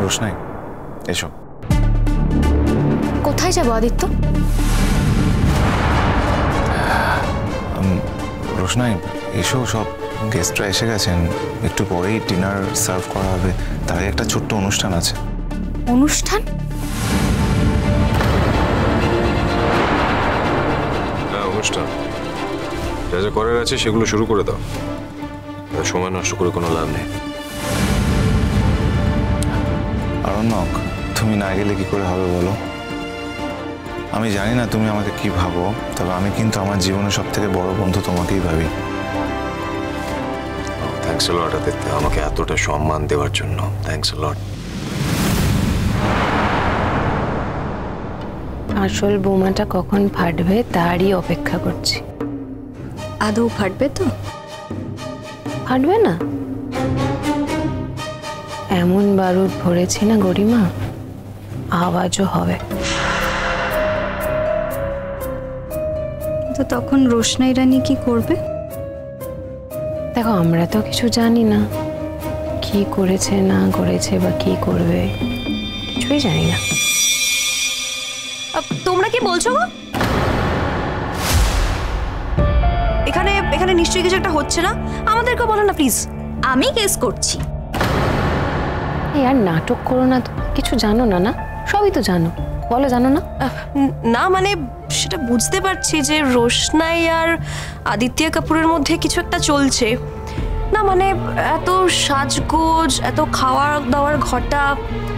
রোশনাই, এসো। কোথায় যাবো আদিত্য? রোশনাই এসো, সব গেস্টরা এসে গেছেন, একটু পরেই ডিনার সার্ভ করা হবে, তার আগে একটা ছোট্ট অনুষ্ঠান আছে। অনুষ্ঠান? হ্যাঁ, অনুষ্ঠান যা যা করার আছে সেগুলো শুরু করে দাও, সময় নষ্ট করে কোনো লাভ নেই। আরণ্যক, তুমি না গেলে কি করে হবে বলো? আমি জানি না তুমি আমাকে কি ভাবো, তবে আমি কিন্তু আমার জীবনের সব থেকে বড় বন্ধু তোমাকেই ভাবি। থ্যাঙ্কস আ লট আদিত্য, আমাকে এতটা সম্মান দেওয়ার জন্য থ্যাঙ্কস আ লট। আসল বোমাটা কখন ফাটবে তারই অপেক্ষা করছি। আদৌ ফাটবে তো? ফাটবে না? এমন বারুদ ভরেছি না গরিমা, আওয়াজও হবে। তো তখন রোশনাই রানী কি করবে? দেখো, আমরা তো কিছু জানি না, কি করেছে না করেছে বা কি করবে কিছুই জানি না। তোমরা কি বলছো গো? এখানে এখানে নিশ্চয়ই কিছু একটা হচ্ছে না, আমাদেরকে বলো না প্লিজ। আমি গেস করছি। এই আর নাটক করো না তো, কিছু জানো না? না সবই তো জানো, বলো জানো না? না মানে সেটা বুঝতে পারছি যে রোশনাই আর আদিত্য কাপুরের মধ্যে কিছু একটা চলছে না, মানে এত সাজগোজ, এত খাওয়ার দাওয়ার ঘটা,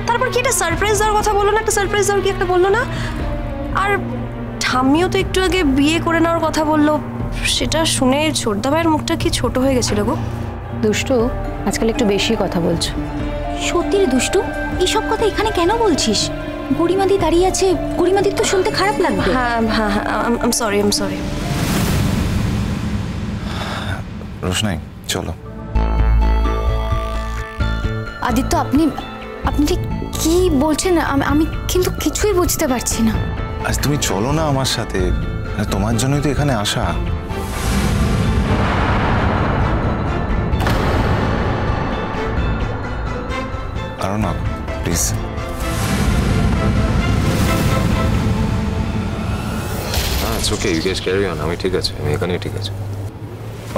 তারপর কি একটা সারপ্রাইজ দেওয়ার কথা বললো না? একটা সারপ্রাইজ দেওয়ার কি একটা বললো না? আর ঠাম্মিও তো একটু আগে বিয়ে করে নেওয়ার কথা বললো, সেটা শুনে ছোটদা ভাইয়ের মুখটা কি ছোট হয়ে গেছিল গো। দুষ্টু, আজকাল একটু বেশি কথা বলছো। সত্যি রে দুষ্টু, এইসব কথা এখানে কেন বলছিস? গরিমাদি দাঁড়িয়ে আছে, গরিমাদির তো শুনতে খারাপ লাগবে। হ্যাঁ হ্যাঁ হ্যাঁ, আই এম সরি। রোশনাই চলো। আদিত্য, আপনি আপনি ঠিক কি বলছেন? আমি কিন্তু কিছুই বুঝতে পারছি না। আজ তুমি চলো না আমার সাথে, তোমার জন্যই তো এখানে আসা। আরণ্যক প্লিজ। হ্যাঁ, it's okay, you guys carry on, আমি ঠিক আছে, আমি এখানেই ঠিক আছে।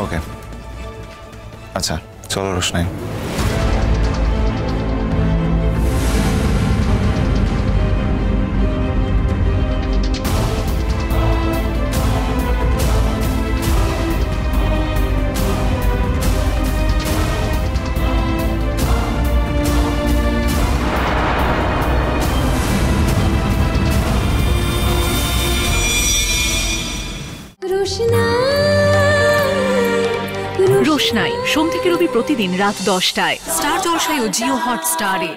ওকে আচ্ছা চলো রোশনাই। রোশনাই সোম থেকে রবি প্রতিদিন রাত 10টায় স্টার জলসায় ও জিও হটস্টারে।